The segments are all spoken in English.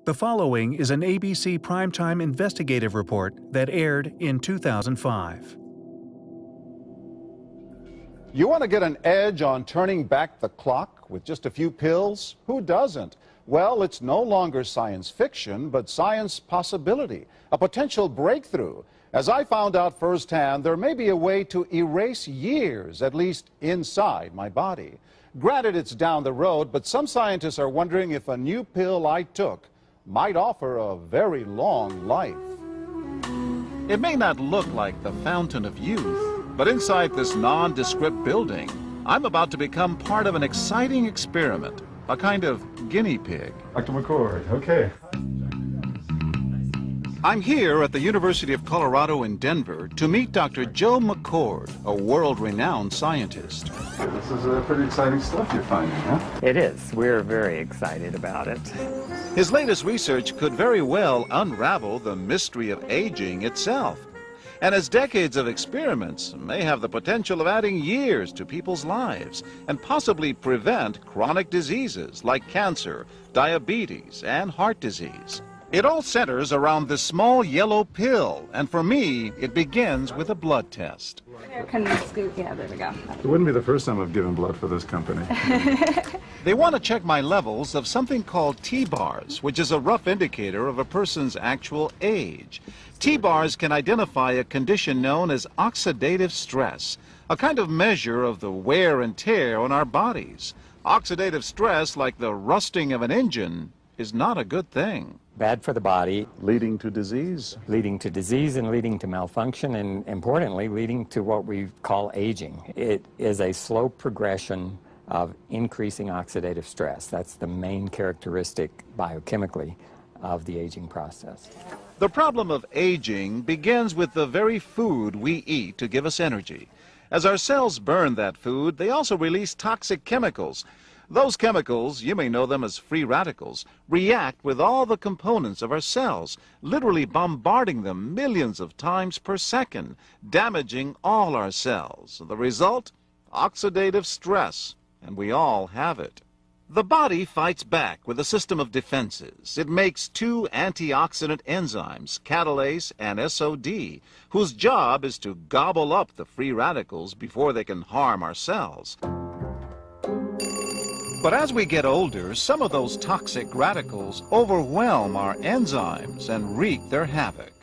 The following is an ABC Primetime Investigative report that aired in 2005. You want to get an edge on turning back the clock with just a few pills? Who doesn't? Well, it's no longer science fiction, but science possibility, a potential breakthrough. As I found out firsthand, there may be a way to erase years, at least inside my body. Granted, it's down the road, but some scientists are wondering if a new pill I took might offer a very long life. It may not look like the fountain of youth, but inside this nondescript building, I'm about to become part of an exciting experiment, a kind of guinea pig. Dr. McCord, okay. I'm here at the University of Colorado in Denver to meet Dr. Joe McCord, a world-renowned scientist. This is pretty exciting stuff you're finding, huh? It is. We're very excited about it. His latest research could very well unravel the mystery of aging itself. And his decades of experiments may have the potential of adding years to people's lives and possibly prevent chronic diseases like cancer, diabetes, and heart disease. It all centers around this small yellow pill, and for me, it begins with a blood test. Can we scoop? Yeah, there we go. It wouldn't be the first time I've given blood for this company. They want to check my levels of something called T-bars, which is a rough indicator of a person's actual age. T-bars can identify a condition known as oxidative stress, a kind of measure of the wear and tear on our bodies. Oxidative stress, like the rusting of an engine, is not a good thing. Bad for the body. Leading to disease? Leading to disease and leading to malfunction, and importantly, leading to what we call aging. It is a slow progression of increasing oxidative stress. That's the main characteristic biochemically of the aging process. The problem of aging begins with the very food we eat to give us energy. As our cells burn that food, they also release toxic chemicals. Those chemicals, you may know them as free radicals, react with all the components of our cells, literally bombarding them millions of times per second, damaging all our cells. The result? Oxidative stress, and we all have it. The body fights back with a system of defenses. It makes two antioxidant enzymes, catalase and SOD, whose job is to gobble up the free radicals before they can harm our cells. But as we get older, some of those toxic radicals overwhelm our enzymes and wreak their havoc.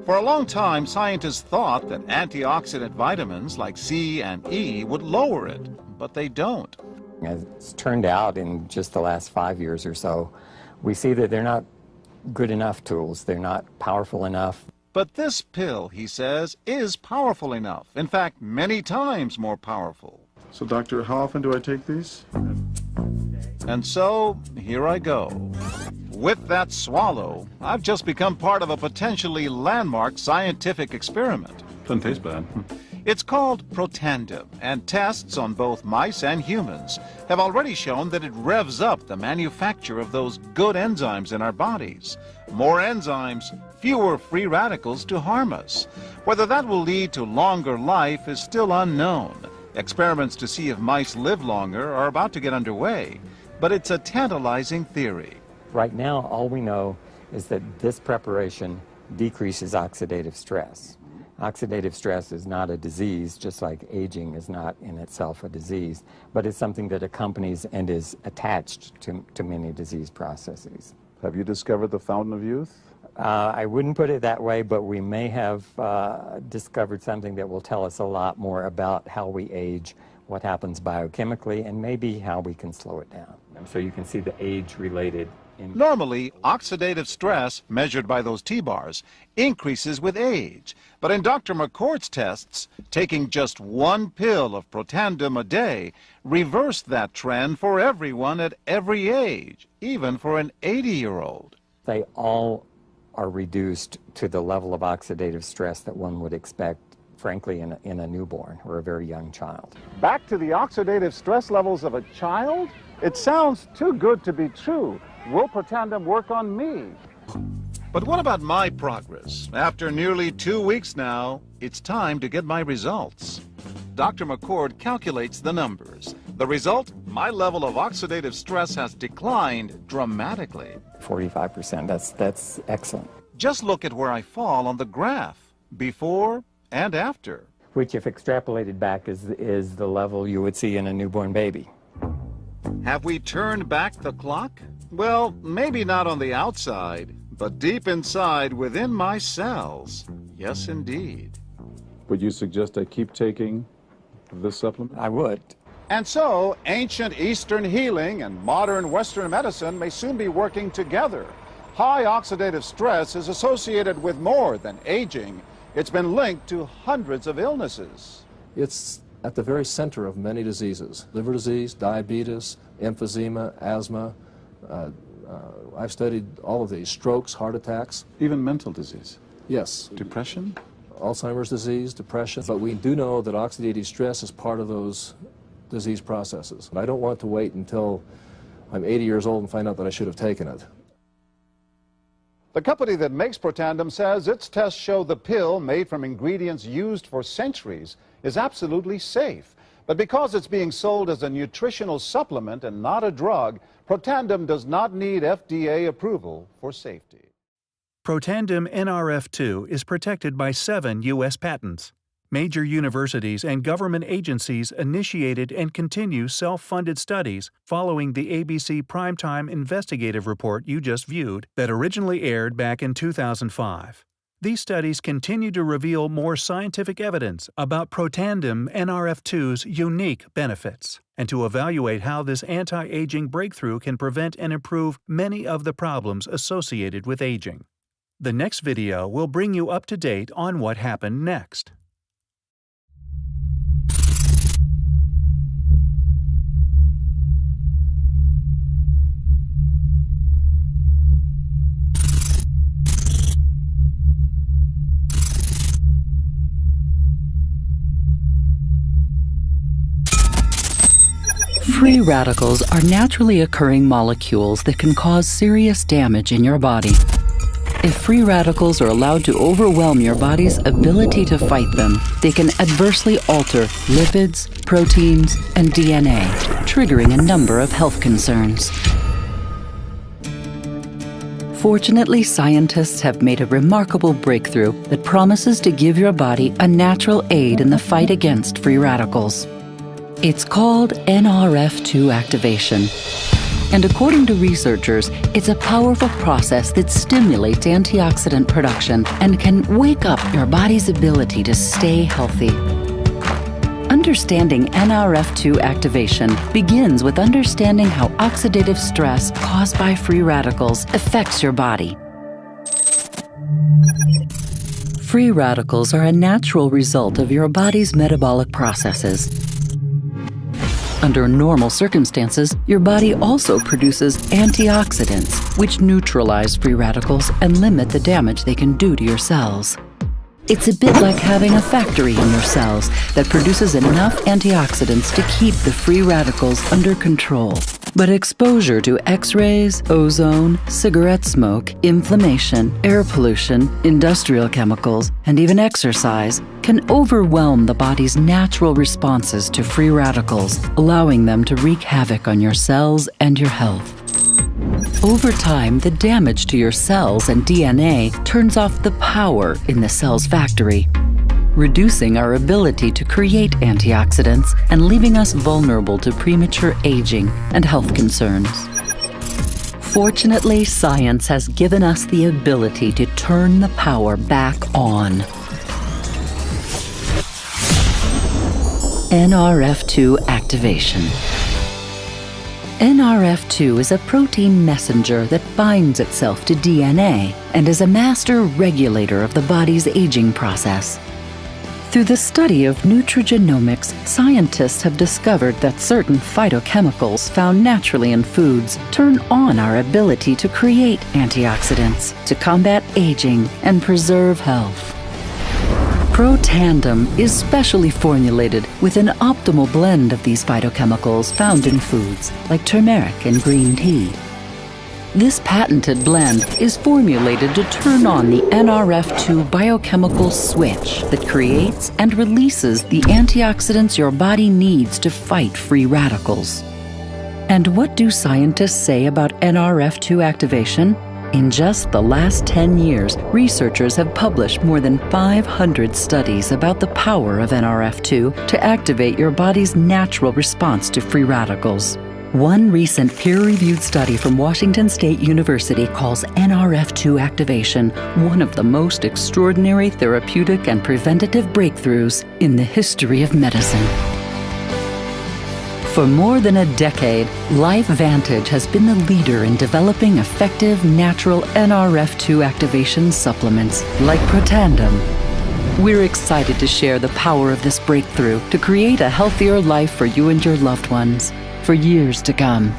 For a long time, scientists thought that antioxidant vitamins like C and E would lower it, but they don't. As it's turned out in just the last 5 years or so, we see that they're not good enough tools. They're not powerful enough. But this pill, he says, is powerful enough. In fact, many times more powerful. So, doctor, how often do I take these? And so, here I go. With that swallow, I've just become part of a potentially landmark scientific experiment. Doesn't taste bad. It's called Protandim, and tests on both mice and humans have already shown that it revs up the manufacture of those good enzymes in our bodies. More enzymes, fewer free radicals to harm us. Whether that will lead to longer life is still unknown. Experiments to see if mice live longer are about to get underway, but it's a tantalizing theory. Right now, all we know is that this preparation decreases oxidative stress. Oxidative stress is not a disease, just like aging is not in itself a disease, but it's something that accompanies and is attached to many disease processes. Have you discovered the fountain of youth? I wouldn't put it that way, but we may have discovered something that will tell us a lot more about how we age, what happens biochemically, and maybe how we can slow it down. So you can see the age-related. Normally, oxidative stress, measured by those T-bars, increases with age. But in Dr. McCord's tests, taking just one pill of Protandim a day reversed that trend for everyone at every age, even for an 80-year-old. They all are reduced to the level of oxidative stress that one would expect, frankly, in a newborn or a very young child. Back to the oxidative stress levels of a child? It sounds too good to be true. Will Protandim work on me? But what about my progress? After nearly 2 weeks now, it's time to get my results. Dr. McCord calculates the numbers. The result? my level of oxidative stress has declined dramatically. 45%, that's excellent. Just look at where I fall on the graph, before and after. Which, if extrapolated back, is the level you would see in a newborn baby. Have we turned back the clock? Well, maybe not on the outside, but deep inside within my cells. Yes, indeed. Would you suggest I keep taking this supplement? I would. And so, ancient Eastern healing and modern Western medicine may soon be working together. High oxidative stress is associated with more than aging. It's been linked to hundreds of illnesses. It's at the very center of many diseases: liver disease, diabetes, emphysema, asthma. I've studied all of these: strokes, heart attacks. Even mental disease? Yes. Depression? Alzheimer's disease, depression. But we do know that oxidative stress is part of those disease processes. I don't want to wait until I'm 80 years old and find out that I should have taken it. The company that makes Protandim says its tests show the pill, made from ingredients used for centuries, is absolutely safe. But because it's being sold as a nutritional supplement and not a drug, Protandim does not need FDA approval for safety. Protandim NRF2 is protected by 7 U.S. patents. Major universities and government agencies initiated and continue self-funded studies following the ABC Primetime Investigative report you just viewed that originally aired back in 2005. These studies continue to reveal more scientific evidence about Protandim NRF2's unique benefits and to evaluate how this anti-aging breakthrough can prevent and improve many of the problems associated with aging. The next video will bring you up to date on what happened next. Free radicals are naturally occurring molecules that can cause serious damage in your body. If free radicals are allowed to overwhelm your body's ability to fight them, they can adversely alter lipids, proteins, and DNA, triggering a number of health concerns. Fortunately, scientists have made a remarkable breakthrough that promises to give your body a natural aid in the fight against free radicals. It's called NRF2 activation. And according to researchers, it's a powerful process that stimulates antioxidant production and can wake up your body's ability to stay healthy. Understanding NRF2 activation begins with understanding how oxidative stress caused by free radicals affects your body. Free radicals are a natural result of your body's metabolic processes. Under normal circumstances, your body also produces antioxidants, which neutralize free radicals and limit the damage they can do to your cells. It's a bit like having a factory in your cells that produces enough antioxidants to keep the free radicals under control. But exposure to X-rays, ozone, cigarette smoke, inflammation, air pollution, industrial chemicals, and even exercise can overwhelm the body's natural responses to free radicals, allowing them to wreak havoc on your cells and your health. Over time, the damage to your cells and DNA turns off the power in the cell's factory, reducing our ability to create antioxidants and leaving us vulnerable to premature aging and health concerns. Fortunately, science has given us the ability to turn the power back on. NRF2 activation. NRF2 is a protein messenger that binds itself to DNA and is a master regulator of the body's aging process. Through the study of nutrigenomics, scientists have discovered that certain phytochemicals found naturally in foods turn on our ability to create antioxidants to combat aging and preserve health. Protandim is specially formulated with an optimal blend of these phytochemicals found in foods like turmeric and green tea. This patented blend is formulated to turn on the NRF2 biochemical switch that creates and releases the antioxidants your body needs to fight free radicals. And what do scientists say about NRF2 activation? In just the last 10 years, researchers have published more than 500 studies about the power of NRF2 to activate your body's natural response to free radicals. One recent peer-reviewed study from Washington State University calls NRF2 activation one of the most extraordinary therapeutic and preventative breakthroughs in the history of medicine. For more than a decade, LifeVantage has been the leader in developing effective natural NRF2 activation supplements like Protandim. We're excited to share the power of this breakthrough to create a healthier life for you and your loved ones for years to come.